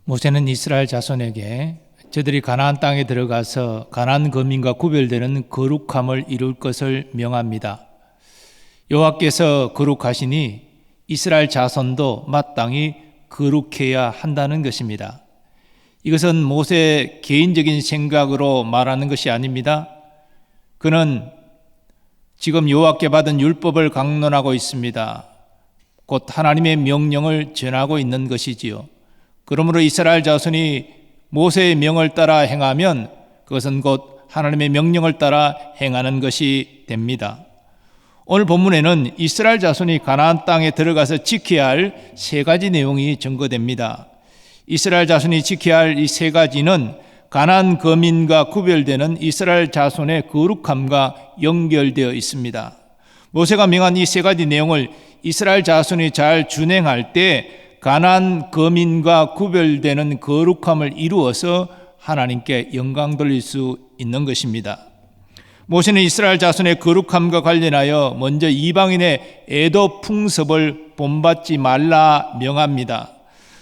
모세는 이스라엘 자손에게 저들이 가나안 땅에 들어가서 가나안 거민과 구별되는 거룩함을 이룰 것을 명합니다. 여호와께서 거룩하시니 이스라엘 자손도 마땅히 거룩해야 한다는 것입니다. 이것은 모세의 개인적인 생각으로 말하는 것이 아닙니다. 그는 지금 여호와께 받은 율법을 강론하고 있습니다. 곧 하나님의 명령을 전하고 있는 것이지요. 그러므로 이스라엘 자손이 모세의 명을 따라 행하면 그것은 곧 하나님의 명령을 따라 행하는 것이 됩니다. 오늘 본문에는 이스라엘 자손이 가나안 땅에 들어가서 지켜야 할 세 가지 내용이 전거됩니다. 이스라엘 자손이 지켜야 할 이 세 가지는 가나안 거민과 구별되는 이스라엘 자손의 거룩함과 연결되어 있습니다. 모세가 명한 이 세 가지 내용을 이스라엘 자손이 잘 준행할 때 가나안 거민과 구별되는 거룩함을 이루어서 하나님께 영광 돌릴 수 있는 것입니다. 모세는 이스라엘 자손의 거룩함과 관련하여 먼저 이방인의 애도 풍습을 본받지 말라 명합니다.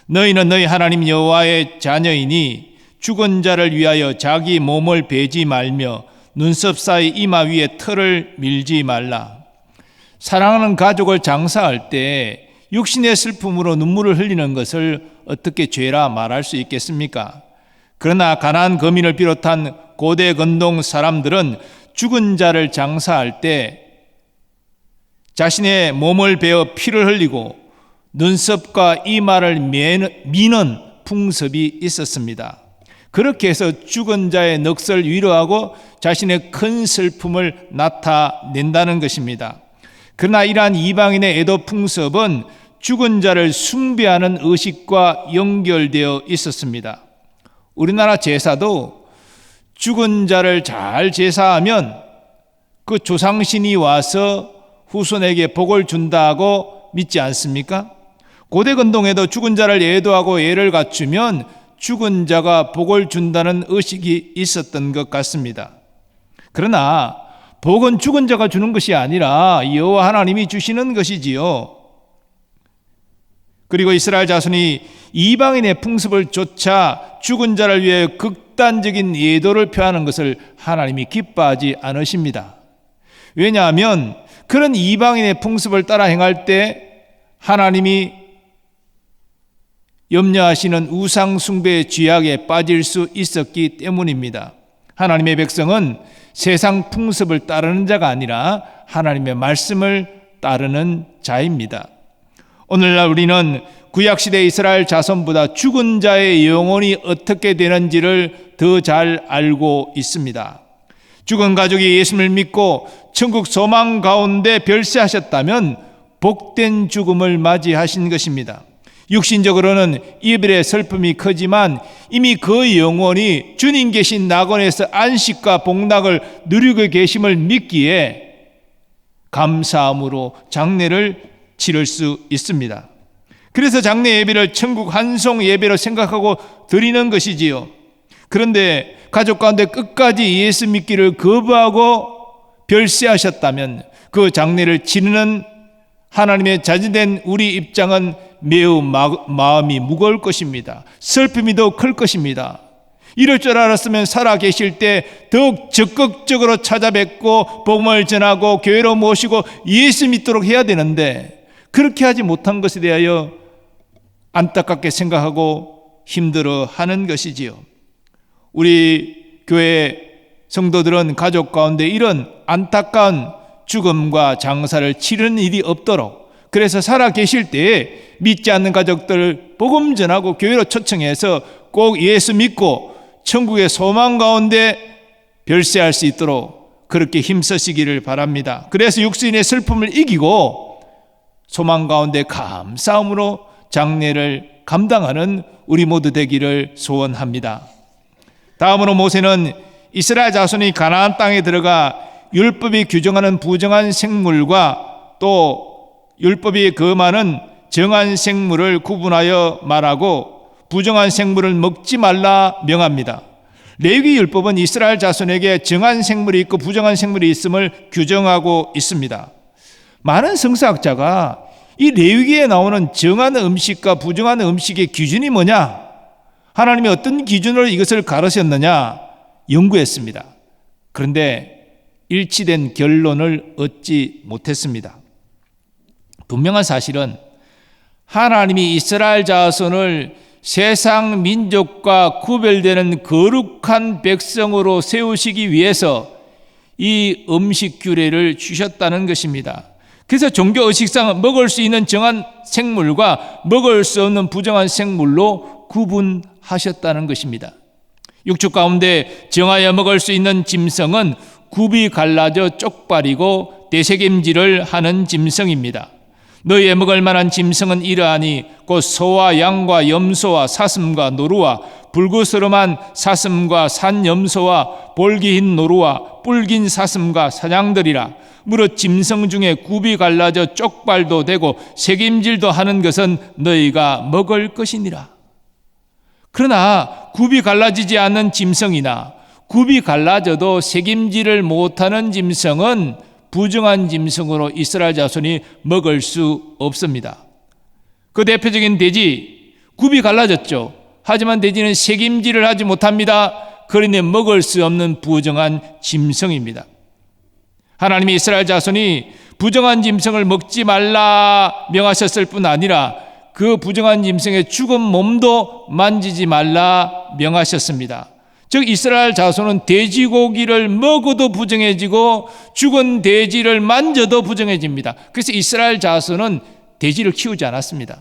너희는 너희 하나님 여호와의 자녀이니 죽은 자를 위하여 자기 몸을 베지 말며 눈썹 사이 이마 위에 털을 밀지 말라. 사랑하는 가족을 장사할 때 육신의 슬픔으로 눈물을 흘리는 것을 어떻게 죄라 말할 수 있겠습니까? 그러나 가나안 거민을 비롯한 고대 근동 사람들은 죽은 자를 장사할 때 자신의 몸을 베어 피를 흘리고 눈썹과 이마를 미는 풍습이 있었습니다. 그렇게 해서 죽은 자의 넋을 위로하고 자신의 큰 슬픔을 나타낸다는 것입니다. 그러나 이러한 이방인의 애도 풍습은 죽은 자를 숭배하는 의식과 연결되어 있었습니다. 우리나라 제사도 죽은 자를 잘 제사하면 그 조상신이 와서 후손에게 복을 준다고 믿지 않습니까? 고대 근동에도 죽은 자를 애도하고 예를 갖추면 죽은 자가 복을 준다는 의식이 있었던 것 같습니다. 그러나 복은 죽은 자가 주는 것이 아니라 여호와 하나님이 주시는 것이지요. 그리고 이스라엘 자손이 이방인의 풍습을 쫓아 죽은 자를 위해 극단적인 예도를 표하는 것을 하나님이 기뻐하지 않으십니다. 왜냐하면 그런 이방인의 풍습을 따라 행할 때 하나님이 염려하시는 우상 숭배의 죄악에 빠질 수 있었기 때문입니다. 하나님의 백성은 세상 풍습을 따르는 자가 아니라 하나님의 말씀을 따르는 자입니다. 오늘날 우리는 구약시대 이스라엘 자손보다 죽은 자의 영혼이 어떻게 되는지를 더 잘 알고 있습니다. 죽은 가족이 예수님을 믿고 천국 소망 가운데 별세하셨다면 복된 죽음을 맞이하신 것입니다. 육신적으로는 이별의 슬픔이 크지만 이미 그 영혼이 주님 계신 낙원에서 안식과 복락을 누리고 계심을 믿기에 감사함으로 장례를 치를 수 있습니다. 그래서 장례 예배를 천국 환송 예배로 생각하고 드리는 것이지요. 그런데 가족 가운데 끝까지 예수 믿기를 거부하고 별세하셨다면 그 장례를 치르는 하나님의 자제된 우리 입장은 매우 마음이 무거울 것입니다. 슬픔이 더 클 것입니다. 이럴 줄 알았으면 살아 계실 때 더욱 적극적으로 찾아뵙고 복음을 전하고 교회로 모시고 예수 믿도록 해야 되는데 그렇게 하지 못한 것에 대하여 안타깝게 생각하고 힘들어하는 것이지요. 우리 교회 성도들은 가족 가운데 이런 안타까운 죽음과 장사를 치르는 일이 없도록 그래서 살아 계실 때에 믿지 않는 가족들을 복음 전하고 교회로 초청해서 꼭 예수 믿고 천국의 소망 가운데 별세할 수 있도록 그렇게 힘쓰시기를 바랍니다. 그래서 육신의 슬픔을 이기고 소망 가운데 감사함으로 장례를 감당하는 우리 모두 되기를 소원합니다. 다음으로 모세는 이스라엘 자손이 가나안 땅에 들어가 율법이 규정하는 부정한 생물과 또 율법이 금하는 정한 생물을 구분하여 말하고 부정한 생물을 먹지 말라 명합니다. 레위기 율법은 이스라엘 자손에게 정한 생물이 있고 부정한 생물이 있음을 규정하고 있습니다. 많은 성서학자가 이 레위기에 나오는 정한 음식과 부정한 음식의 기준이 뭐냐? 하나님이 어떤 기준으로 이것을 가르셨느냐 연구했습니다. 그런데 일치된 결론을 얻지 못했습니다. 분명한 사실은 하나님이 이스라엘 자손을 세상 민족과 구별되는 거룩한 백성으로 세우시기 위해서 이 음식 규례를 주셨다는 것입니다. 그래서 종교의식상 먹을 수 있는 정한 생물과 먹을 수 없는 부정한 생물로 구분하셨다는 것입니다. 육축 가운데 정하여 먹을 수 있는 짐승은 굽이 갈라져 쪽발이고 되새김질을 하는 짐승입니다. 너희의 먹을 만한 짐승은 이러하니 곧 소와 양과 염소와 사슴과 노루와 불구스름한 사슴과 산염소와 볼기흰 노루와 뿔긴 사슴과 사냥들이라. 무릇 짐승 중에 굽이 갈라져 쪽발도 되고 새김질도 하는 것은 너희가 먹을 것이니라. 그러나 굽이 갈라지지 않는 짐승이나 굽이 갈라져도 새김질을 못하는 짐승은 부정한 짐승으로 이스라엘 자손이 먹을 수 없습니다. 그 대표적인 돼지, 굽이 갈라졌죠. 하지만 돼지는 새김질을 하지 못합니다. 그러니 먹을 수 없는 부정한 짐승입니다. 하나님이 이스라엘 자손이 부정한 짐승을 먹지 말라 명하셨을 뿐 아니라 그 부정한 짐승의 죽은 몸도 만지지 말라 명하셨습니다. 즉 이스라엘 자손은 돼지고기를 먹어도 부정해지고 죽은 돼지를 만져도 부정해집니다. 그래서 이스라엘 자손은 돼지를 키우지 않았습니다.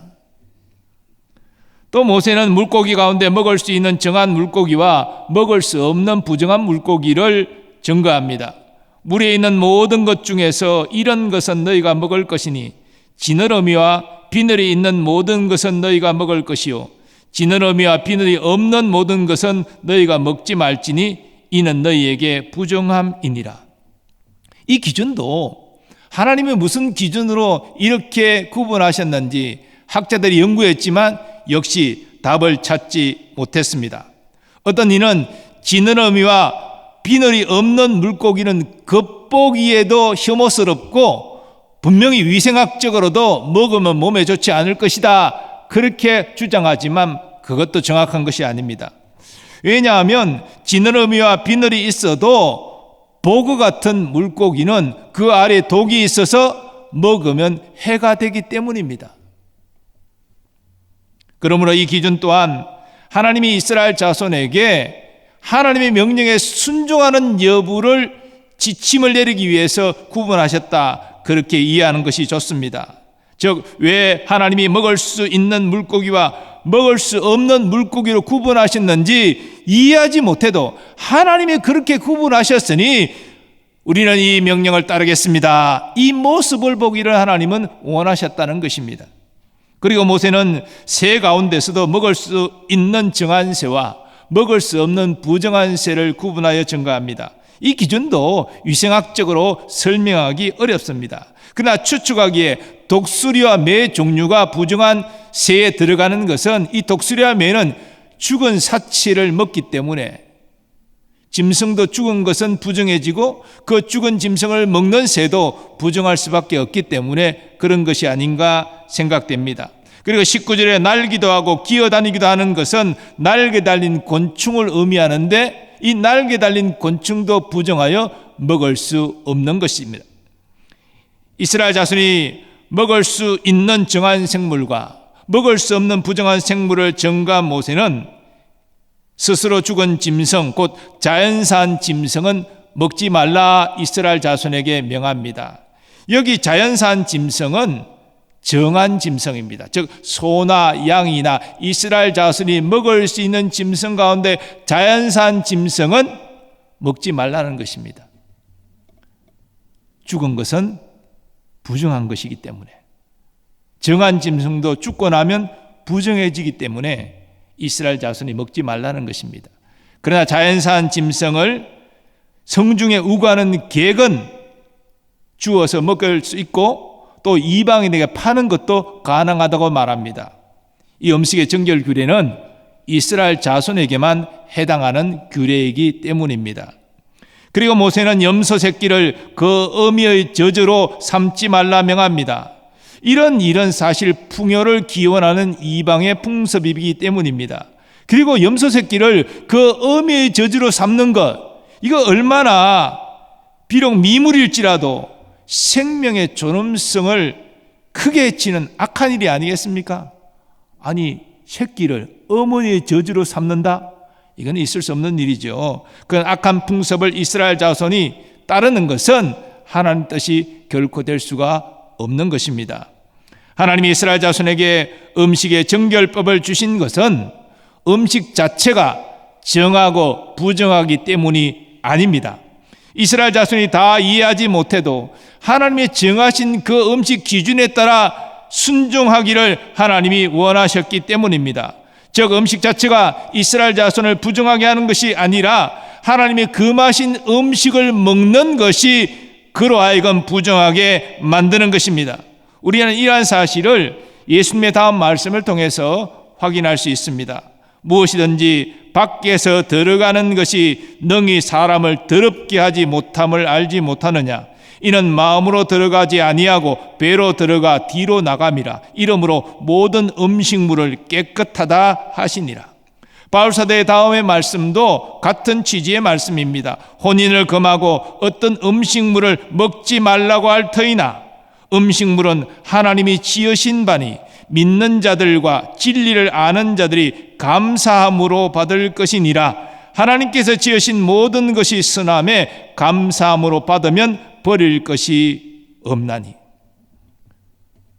또 모세는 물고기 가운데 먹을 수 있는 정한 물고기와 먹을 수 없는 부정한 물고기를 증거합니다. 물에 있는 모든 것 중에서 이런 것은 너희가 먹을 것이니 지느러미와 비늘이 있는 모든 것은 너희가 먹을 것이요 지느러미와 비늘이 없는 모든 것은 너희가 먹지 말지니 이는 너희에게 부정함이니라. 이 기준도 하나님이 무슨 기준으로 이렇게 구분하셨는지 학자들이 연구했지만 역시 답을 찾지 못했습니다. 어떤 이는 지느러미와 비늘이 없는 물고기는 겉보기에도 혐오스럽고 분명히 위생학적으로도 먹으면 몸에 좋지 않을 것이다. 그렇게 주장하지만 그것도 정확한 것이 아닙니다. 왜냐하면 지느러미와 비늘이 있어도 보그 같은 물고기는 그 아래 독이 있어서 먹으면 해가 되기 때문입니다. 그러므로 이 기준 또한 하나님이 이스라엘 자손에게 하나님의 명령에 순종하는 여부를 지침을 내리기 위해서 구분하셨다. 그렇게 이해하는 것이 좋습니다. 즉, 왜 하나님이 먹을 수 있는 물고기와 먹을 수 없는 물고기로 구분하셨는지 이해하지 못해도 하나님이 그렇게 구분하셨으니 우리는 이 명령을 따르겠습니다. 이 모습을 보기를 하나님은 원하셨다는 것입니다. 그리고 모세는 새 가운데서도 먹을 수 있는 정한 새와 먹을 수 없는 부정한 새를 구분하여 증거합니다. 이 기준도 위생학적으로 설명하기 어렵습니다. 그러나 추측하기에 독수리와 매 종류가 부정한 새에 들어가는 것은 이 독수리와 매는 죽은 사체를 먹기 때문에 짐승도 죽은 것은 부정해지고 그 죽은 짐승을 먹는 새도 부정할 수밖에 없기 때문에 그런 것이 아닌가 생각됩니다. 그리고 19절에 날기도 하고 기어다니기도 하는 것은 날개 달린 곤충을 의미하는데 이 날개 달린 곤충도 부정하여 먹을 수 없는 것입니다. 이스라엘 자손이 먹을 수 있는 정한 생물과 먹을 수 없는 부정한 생물을 정한 모세는 스스로 죽은 짐승 곧 자연산 짐승은 먹지 말라 이스라엘 자손에게 명합니다. 여기 자연산 짐승은 정한 짐승입니다. 즉 소나 양이나 이스라엘 자손이 먹을 수 있는 짐승 가운데 자연산 짐승은 먹지 말라는 것입니다. 죽은 것은 부정한 것이기 때문에 정한 짐승도 죽고 나면 부정해지기 때문에 이스라엘 자손이 먹지 말라는 것입니다. 그러나 자연산 짐승을 성중에 우거하는 객은 주어서 먹을 수 있고 또 이방인에게 파는 것도 가능하다고 말합니다. 이 음식의 정결 규례는 이스라엘 자손에게만 해당하는 규례이기 때문입니다. 그리고 모세는 염소 새끼를 그 어미의 저주로 삼지 말라 명합니다. 이런 일은 사실 풍요를 기원하는 이방의 풍습이기 때문입니다. 그리고 염소 새끼를 그 어미의 저주로 삼는 것, 이거 얼마나 비록 미물일지라도 생명의 존엄성을 크게 해치는 악한 일이 아니겠습니까? 아니, 새끼를 어머니의 저주로 삼는다? 이건 있을 수 없는 일이죠. 그 악한 풍습을 이스라엘 자손이 따르는 것은 하나님 뜻이 결코 될 수가 없는 것입니다. 하나님이 이스라엘 자손에게 음식의 정결법을 주신 것은 음식 자체가 정하고 부정하기 때문이 아닙니다. 이스라엘 자손이 다 이해하지 못해도 하나님이 정하신 그 음식 기준에 따라 순종하기를 하나님이 원하셨기 때문입니다. 즉 음식 자체가 이스라엘 자손을 부정하게 하는 것이 아니라 하나님이 금하신 음식을 먹는 것이 그로 하여금 부정하게 만드는 것입니다. 우리는 이러한 사실을 예수님의 다음 말씀을 통해서 확인할 수 있습니다. 무엇이든지 밖에서 들어가는 것이 능히 사람을 더럽게 하지 못함을 알지 못하느냐. 이는 마음으로 들어가지 아니하고 배로 들어가 뒤로 나감이라. 이러므로 모든 음식물을 깨끗하다 하시니라. 바울사도의 다음의 말씀도 같은 취지의 말씀입니다. 혼인을 금하고 어떤 음식물을 먹지 말라고 할 터이나 음식물은 하나님이 지으신 바니 믿는 자들과 진리를 아는 자들이 감사함으로 받을 것이니라. 하나님께서 지으신 모든 것이 선함에 감사함으로 받으면 버릴 것이 없나니.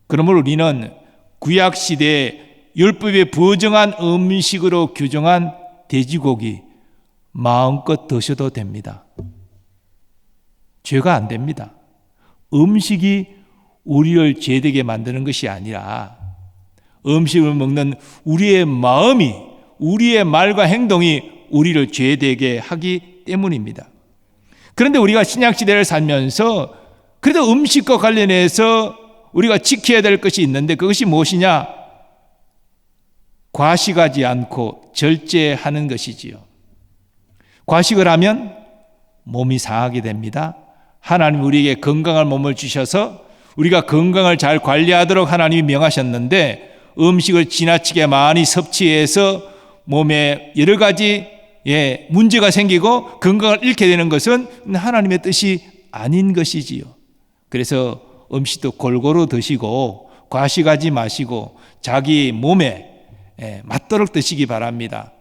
그러므로 우리는 구약시대에 율법에 부정한 음식으로 규정한 돼지고기 마음껏 드셔도 됩니다. 죄가 안 됩니다. 음식이 우리를 죄되게 만드는 것이 아니라 음식을 먹는 우리의 마음이, 우리의 말과 행동이 우리를 죄되게 하기 때문입니다. 그런데 우리가 신약시대를 살면서 그래도 음식과 관련해서 우리가 지켜야 될 것이 있는데 그것이 무엇이냐? 과식하지 않고 절제하는 것이지요. 과식을 하면 몸이 상하게 됩니다. 하나님 우리에게 건강한 몸을 주셔서 우리가 건강을 잘 관리하도록 하나님이 명하셨는데 음식을 지나치게 많이 섭취해서 몸에 여러 가지 문제가 생기고 건강을 잃게 되는 것은 하나님의 뜻이 아닌 것이지요. 그래서 음식도 골고루 드시고 과식하지 마시고 자기 몸에 맞도록 드시기 바랍니다.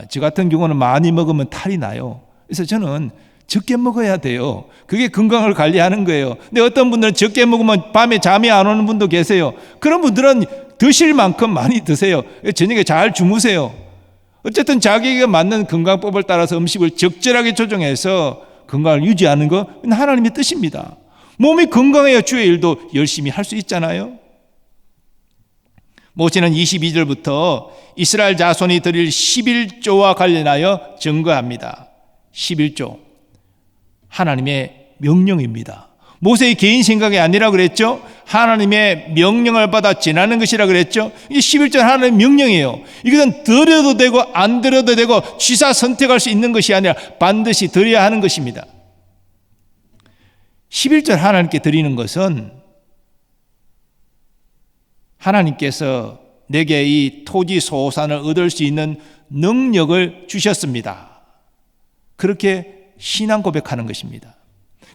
저 같은 경우는 많이 먹으면 탈이 나요. 그래서 저는 적게 먹어야 돼요. 그게 건강을 관리하는 거예요. 근데 어떤 분들은 적게 먹으면 밤에 잠이 안 오는 분도 계세요. 그런 분들은 드실 만큼 많이 드세요. 저녁에 잘 주무세요. 어쨌든 자기에게 맞는 건강법을 따라서 음식을 적절하게 조정해서 건강을 유지하는 거 하나님의 뜻입니다. 몸이 건강해야 주의 일도 열심히 할 수 있잖아요. 모세는 22절부터 이스라엘 자손이 드릴 11조와 관련하여 증거합니다. 11조 하나님의 명령입니다. 모세의 개인 생각이 아니라 그랬죠. 하나님의 명령을 받아 지나는 것이라 그랬죠. 이 11조 하나님의 명령이에요. 이것은 드려도 되고 안 드려도 되고 취사 선택할 수 있는 것이 아니라 반드시 드려야 하는 것입니다. 11절 하나님께 드리는 것은 하나님께서 내게 이 토지 소산을 얻을 수 있는 능력을 주셨습니다. 그렇게 신앙 고백하는 것입니다.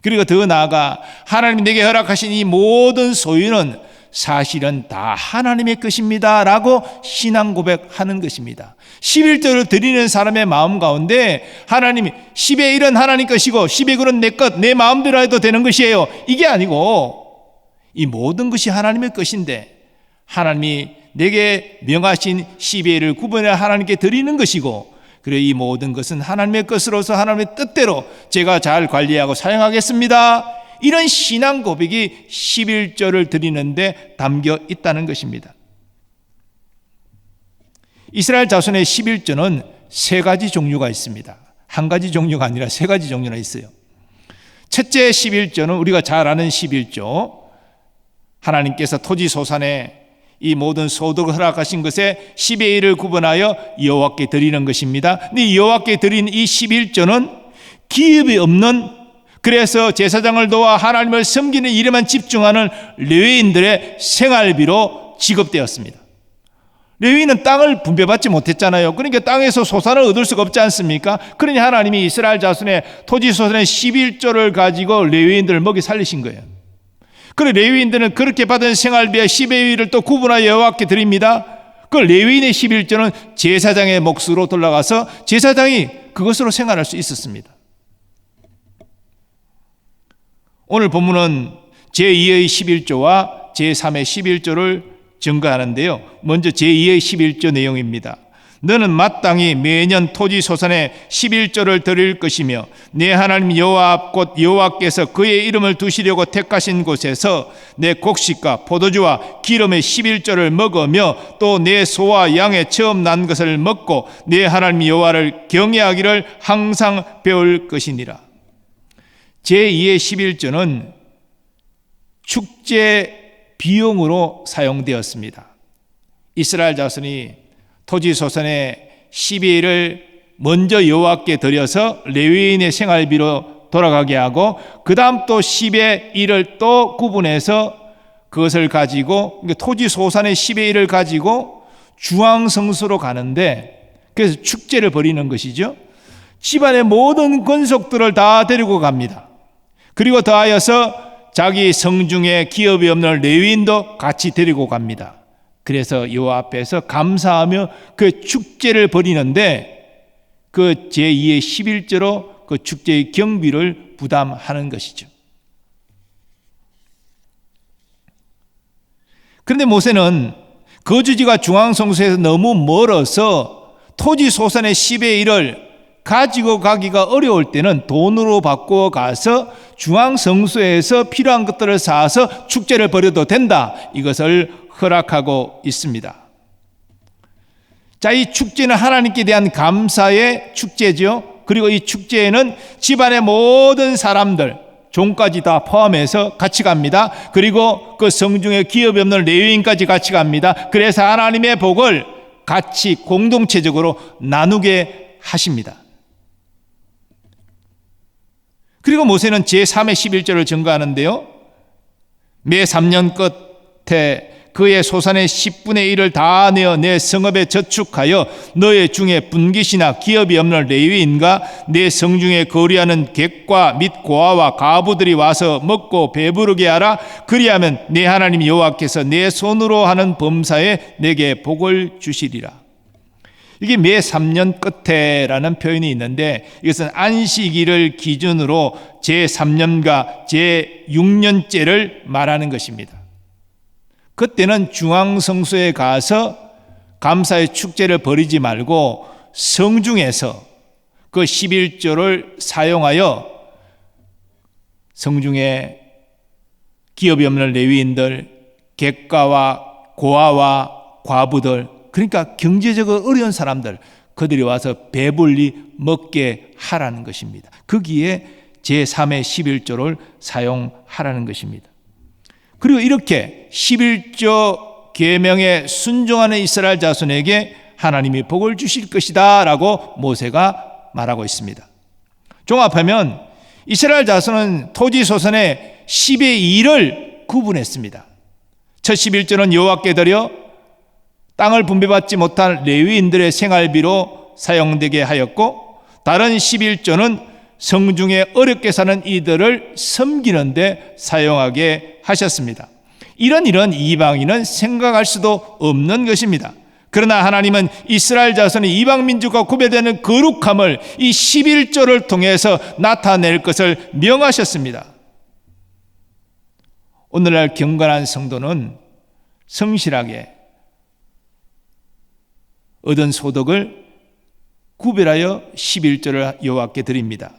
그리고 더 나아가 하나님이 내게 허락하신 이 모든 소유는 사실은 다 하나님의 것입니다 라고 신앙 고백하는 것입니다. 11조를 드리는 사람의 마음 가운데 하나님이 10의 1은 하나님 것이고 10의 9는 내 것, 내 마음대로 해도 되는 것이에요. 이게 아니고 이 모든 것이 하나님의 것인데 하나님이 내게 명하신 10의 1을 구분해 하나님께 드리는 것이고 그리고 이 모든 것은 하나님의 것으로서 하나님의 뜻대로 제가 잘 관리하고 사용하겠습니다. 이런 신앙 고백이 11조를 드리는데 담겨 있다는 것입니다. 이스라엘 자손의 11조는 세 가지 종류가 있습니다. 한 가지 종류가 아니라 세 가지 종류가 있어요. 첫째 11조는 우리가 잘 아는 11조. 하나님께서 토지 소산에 이 모든 소득을 허락하신 것에 10의 1을 구분하여 여호와께 드리는 것입니다. 근데 여호와께 드린 이 11조는 기업이 없는, 그래서 제사장을 도와 하나님을 섬기는 일에만 집중하는 레위인들의 생활비로 지급되었습니다. 레위인은 땅을 분배받지 못했잖아요. 그러니까 땅에서 소산을 얻을 수가 없지 않습니까? 그러니 하나님이 이스라엘 자손의 토지 소산의 11조를 가지고 레위인들을 먹이 살리신 거예요. 그래 레위인들은 그렇게 받은 생활비의 10의 1을 또 구분하여 여호와께 드립니다. 그 레위인의 11조는 제사장의 몫으로 돌아가서 제사장이 그것으로 생활할 수 있었습니다. 오늘 본문은 제2의 11조와 제3의 11조를 증거하는데요. 먼저 제2의 11조 내용입니다. 너는 마땅히 매년 토지 소산의 11조를 드릴 것이며 내 하나님 여호와 앞 곧 여호와께서 그의 이름을 두시려고 택하신 곳에서 내 곡식과 포도주와 기름의 11조를 먹으며 또 내 소와 양의 처음 난 것을 먹고 내 하나님 여호와를 경외하기를 항상 배울 것이니라. 제2의 11조는 축제 비용으로 사용되었습니다. 이스라엘 자손이 토지 소산의 12일을 먼저 여호와께 드려서 레위인의 생활비로 돌아가게 하고 그 다음 또 10의 1을 또 구분해서 그것을 가지고 토지 소산의 10의 1을 가지고 중앙성소로 가는데 그래서 축제를 벌이는 것이죠. 집안의 모든 권속들을 다 데리고 갑니다. 그리고 더하여서 자기 성중에 기업이 없는 레위인도 같이 데리고 갑니다. 그래서 여호와 앞에서 감사하며 그 축제를 벌이는데 그 제2의 11조로 그 축제의 경비를 부담하는 것이죠. 그런데 모세는 거주지가 중앙성소에서 너무 멀어서 토지 소산의 10의 1을 가지고 가기가 어려울 때는 돈으로 바꾸어 가서 중앙성소에서 필요한 것들을 사서 축제를 벌여도 된다. 이것을 허락하고 있습니다. 자, 이 축제는 하나님께 대한 감사의 축제죠. 그리고 이 축제에는 집안의 모든 사람들, 종까지 다 포함해서 같이 갑니다. 그리고 그 성중에 기업이 없는 레위인까지 같이 갑니다. 그래서 하나님의 복을 같이 공동체적으로 나누게 하십니다. 그리고 모세는 제3의 11조를 증거하는데요. 매 3년 끝에 그의 소산의 10분의 1을 다 내어 내 성읍에 저축하여 너의 중에 분깃이나 기업이 없는 레위인과 내 성중에 거류하는 객과 및 고아와 가부들이 와서 먹고 배부르게 하라. 그리하면 내 하나님 여호와께서 내 손으로 하는 범사에 내게 복을 주시리라. 이게 매 3년 끝에라는 표현이 있는데 이것은 안식일을 기준으로 제3년과 제6년째를 말하는 것입니다. 그때는 중앙성소에 가서 감사의 축제를 벌이지 말고 성중에서 그 11조를 사용하여 성중에 기업이 없는 레위인들, 객가와 고아와 과부들, 그러니까 경제적으로 어려운 사람들, 그들이 와서 배불리 먹게 하라는 것입니다. 거기에 제3의 11조를 사용하라는 것입니다. 그리고 이렇게 11조 계명에 순종하는 이스라엘 자손에게 하나님이 복을 주실 것이다 라고 모세가 말하고 있습니다. 종합하면 이스라엘 자손은 토지 소산의 10의 1을 구분했습니다. 첫 11조는 여호와께 드려 땅을 분배받지 못한 레위인들의 생활비로 사용되게 하였고, 다른 11조는 성중에 어렵게 사는 이들을 섬기는 데 사용하게 하셨습니다. 이런 이방인은 생각할 수도 없는 것입니다. 그러나 하나님은 이스라엘 자손의 이방 민족과 구별되는 거룩함을 이 11조를 통해서 나타낼 것을 명하셨습니다. 오늘날 경건한 성도는 성실하게 얻은 소득을 구별하여 11조를 여호와께 드립니다.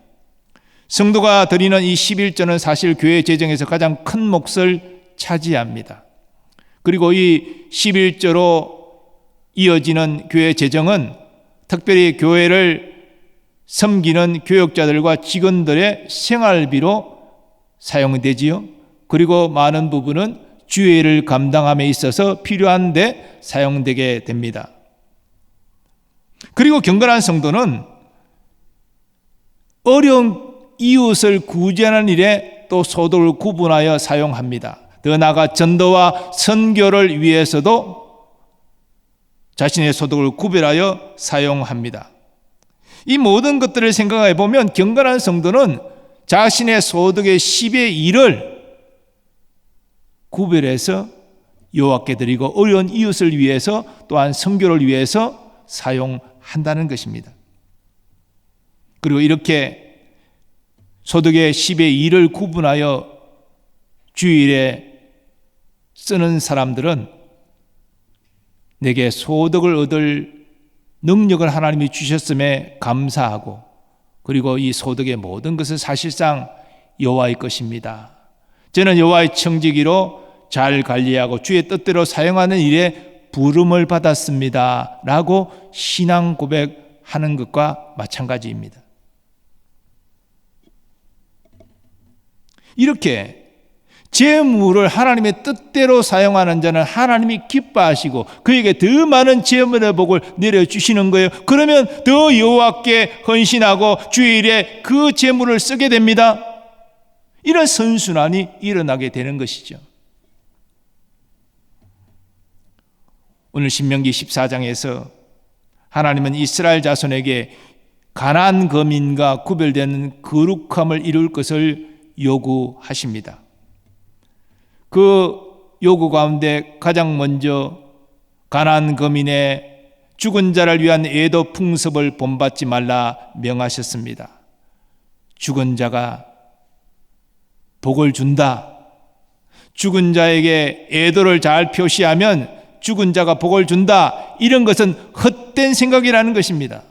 성도가 드리는 이 11조는 사실 교회 재정에서 가장 큰 몫을 차지합니다. 그리고 이 11조로 이어지는 교회 재정은 특별히 교회를 섬기는 교역자들과 직원들의 생활비로 사용되지요. 그리고 많은 부분은 주일을 감당함에 있어서 필요한데 사용되게 됩니다. 그리고 경건한 성도는 어려운 이웃을 구제하는 일에 또 소득을 구분하여 사용합니다. 더 나아가 전도와 선교를 위해서도 자신의 소득을 구별하여 사용합니다. 이 모든 것들을 생각해 보면 경건한 성도는 자신의 소득의 10의 1을 구별해서 여호와께 드리고 어려운 이웃을 위해서 또한 선교를 위해서 사용한다는 것입니다. 그리고 이렇게 소득의 10의 1을 구분하여 주일에 쓰는 사람들은 내게 소득을 얻을 능력을 하나님이 주셨음에 감사하고, 그리고 이 소득의 모든 것은 사실상 여호와의 것입니다. 저는 여호와의 청지기로 잘 관리하고 주의 뜻대로 사용하는 일에 부름을 받았습니다 라고 신앙 고백하는 것과 마찬가지입니다. 이렇게 재물을 하나님의 뜻대로 사용하는 자는 하나님이 기뻐하시고 그에게 더 많은 재물의 복을 내려주시는 거예요. 그러면 더 여호와께 헌신하고 주일에 그 재물을 쓰게 됩니다. 이런 선순환이 일어나게 되는 것이죠. 오늘 신명기 14장에서 하나님은 이스라엘 자손에게 가나안 거민과 구별되는 거룩함을 이룰 것을 요구하십니다. 그 요구 가운데 가장 먼저 가나안 거민의 죽은 자를 위한 애도 풍습을 본받지 말라 명하셨습니다. 죽은 자가 복을 준다. 죽은 자에게 애도를 잘 표시하면 죽은 자가 복을 준다. 이런 것은 헛된 생각이라는 것입니다.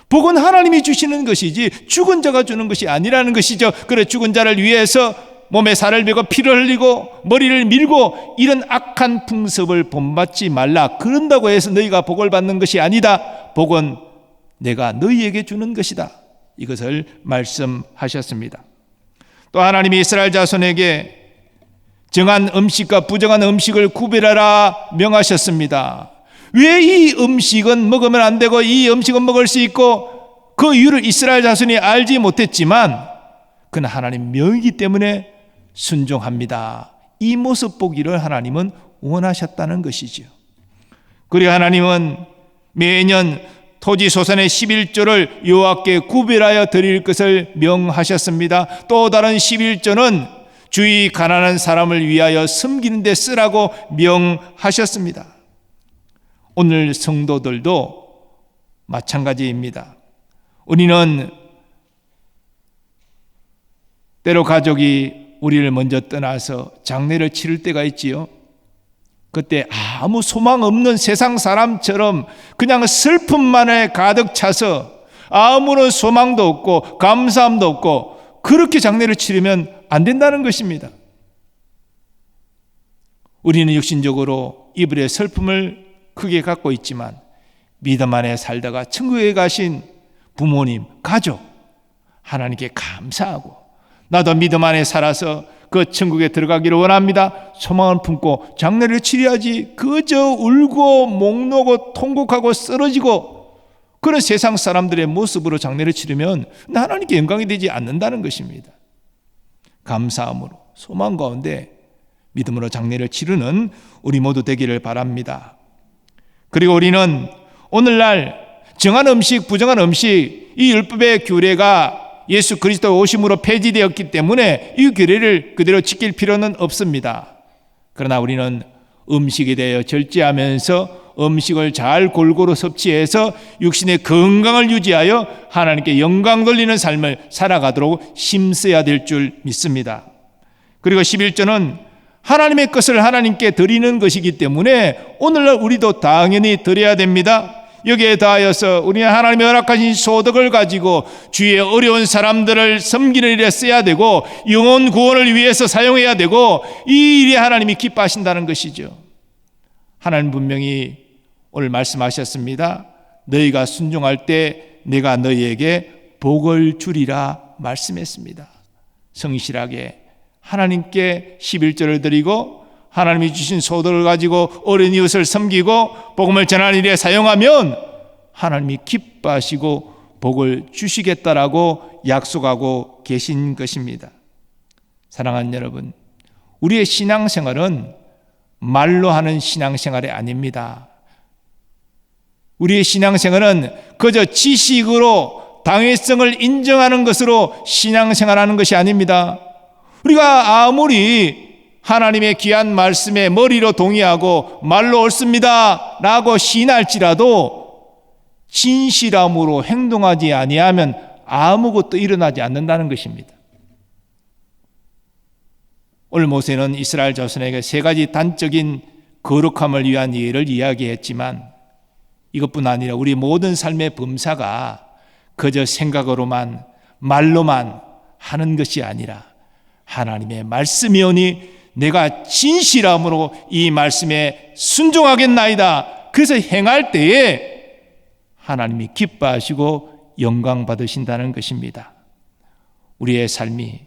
복은 하나님이 주시는 것이지 죽은 자가 주는 것이 아니라는 것이죠. 그래 죽은 자를 위해서 몸에 살을 베고 피를 흘리고 머리를 밀고 이런 악한 풍습을 본받지 말라. 그런다고 해서 너희가 복을 받는 것이 아니다. 복은 내가 너희에게 주는 것이다. 이것을 말씀하셨습니다. 또 하나님이 이스라엘 자손에게 정한 음식과 부정한 음식을 구별하라 명하셨습니다. 왜 이 음식은 먹으면 안 되고 이 음식은 먹을 수 있고 그 이유를 이스라엘 자손이 알지 못했지만 그는 하나님 명이기 때문에 순종합니다. 이 모습 보기를 하나님은 원하셨다는 것이죠. 그리고 하나님은 매년 토지 소산의 11조를 여호와께 구별하여 드릴 것을 명하셨습니다. 또 다른 11조는 주의 가난한 사람을 위하여 섬기는 데 쓰라고 명하셨습니다. 오늘 성도들도 마찬가지입니다. 우리는 때로 가족이 우리를 먼저 떠나서 장례를 치를 때가 있지요. 그때 아무 소망 없는 세상 사람처럼 그냥 슬픔만에 가득 차서 아무런 소망도 없고 감사함도 없고 그렇게 장례를 치르면 안 된다는 것입니다. 우리는 육신적으로 이불에 슬픔을 크게 갖고 있지만 믿음 안에 살다가 천국에 가신 부모님, 가족, 하나님께 감사하고 나도 믿음 안에 살아서 그 천국에 들어가기를 원합니다. 소망을 품고 장례를 치러야지 그저 울고 목 놓고 통곡하고 쓰러지고 그런 세상 사람들의 모습으로 장례를 치르면 하나님께 영광이 되지 않는다는 것입니다. 감사함으로 소망 가운데 믿음으로 장례를 치르는 우리 모두 되기를 바랍니다. 그리고 우리는 오늘날 정한 음식, 부정한 음식 이 율법의 규례가 예수 그리스도 오심으로 폐지되었기 때문에 이 규례를 그대로 지킬 필요는 없습니다. 그러나 우리는 음식에 대하여 절제하면서 음식을 잘 골고루 섭취해서 육신의 건강을 유지하여 하나님께 영광 돌리는 삶을 살아가도록 힘써야 될 줄 믿습니다. 그리고 11조는 하나님의 것을 하나님께 드리는 것이기 때문에 오늘날 우리도 당연히 드려야 됩니다. 여기에 더하여서 우리는 하나님의 허락하신 소득을 가지고 주위의 어려운 사람들을 섬기는 일에 써야 되고 영혼 구원을 위해서 사용해야 되고 이 일에 하나님이 기뻐하신다는 것이죠. 하나님 분명히 오늘 말씀하셨습니다. 너희가 순종할 때 내가 너희에게 복을 주리라 말씀했습니다. 성실하게 하나님께 11조를 드리고 하나님이 주신 소득을 가지고 어린 이웃을 섬기고 복음을 전하는 일에 사용하면 하나님이 기뻐하시고 복을 주시겠다라고 약속하고 계신 것입니다. 사랑하는 여러분, 우리의 신앙생활은 말로 하는 신앙생활이 아닙니다. 우리의 신앙생활은 그저 지식으로 당위성을 인정하는 것으로 신앙생활하는 것이 아닙니다. 우리가 아무리 하나님의 귀한 말씀에 머리로 동의하고 말로 옳습니다 라고 시인할지라도 진실함으로 행동하지 아니하면 아무것도 일어나지 않는다는 것입니다. 오늘 모세는 이스라엘 자손에게 세 가지 단적인 거룩함을 위한 예를 이야기했지만 이것뿐 아니라 우리 모든 삶의 범사가 그저 생각으로만 말로만 하는 것이 아니라 하나님의 말씀이오니 내가 진실함으로 이 말씀에 순종하겠나이다. 그래서 행할 때에 하나님이 기뻐하시고 영광 받으신다는 것입니다. 우리의 삶이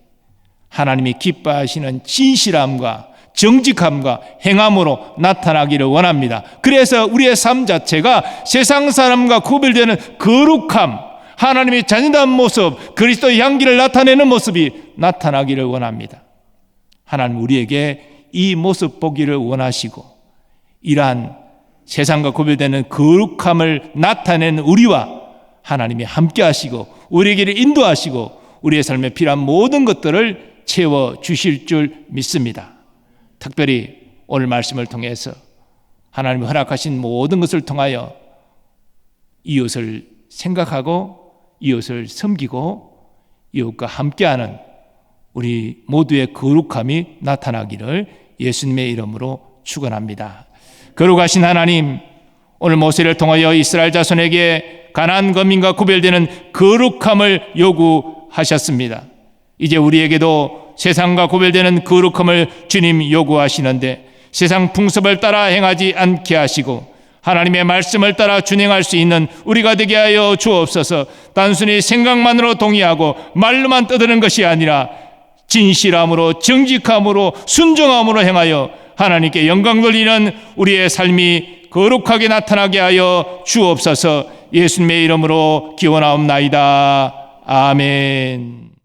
하나님이 기뻐하시는 진실함과 정직함과 행함으로 나타나기를 원합니다. 그래서 우리의 삶 자체가 세상 사람과 구별되는 거룩함, 하나님의 잔인한 모습, 그리스도의 향기를 나타내는 모습이 나타나기를 원합니다. 하나님 우리에게 이 모습 보기를 원하시고 이러한 세상과 구별되는 거룩함을 나타내는 우리와 하나님이 함께 하시고 우리에게 인도하시고 우리의 삶에 필요한 모든 것들을 채워주실 줄 믿습니다. 특별히 오늘 말씀을 통해서 하나님이 허락하신 모든 것을 통하여 이웃을 생각하고 이웃을 섬기고 이웃과 함께하는 우리 모두의 거룩함이 나타나기를 예수님의 이름으로 축원합니다. 거룩하신 하나님, 오늘 모세를 통하여 이스라엘 자손에게 가나안 거민과 구별되는 거룩함을 요구하셨습니다. 이제 우리에게도 세상과 구별되는 거룩함을 주님 요구하시는데 세상 풍습을 따라 행하지 않게 하시고 하나님의 말씀을 따라 준행할 수 있는 우리가 되게 하여 주옵소서. 단순히 생각만으로 동의하고 말로만 떠드는 것이 아니라 진실함으로 정직함으로 순종함으로 행하여 하나님께 영광 돌리는 우리의 삶이 거룩하게 나타나게 하여 주옵소서. 예수님의 이름으로 기원하옵나이다. 아멘.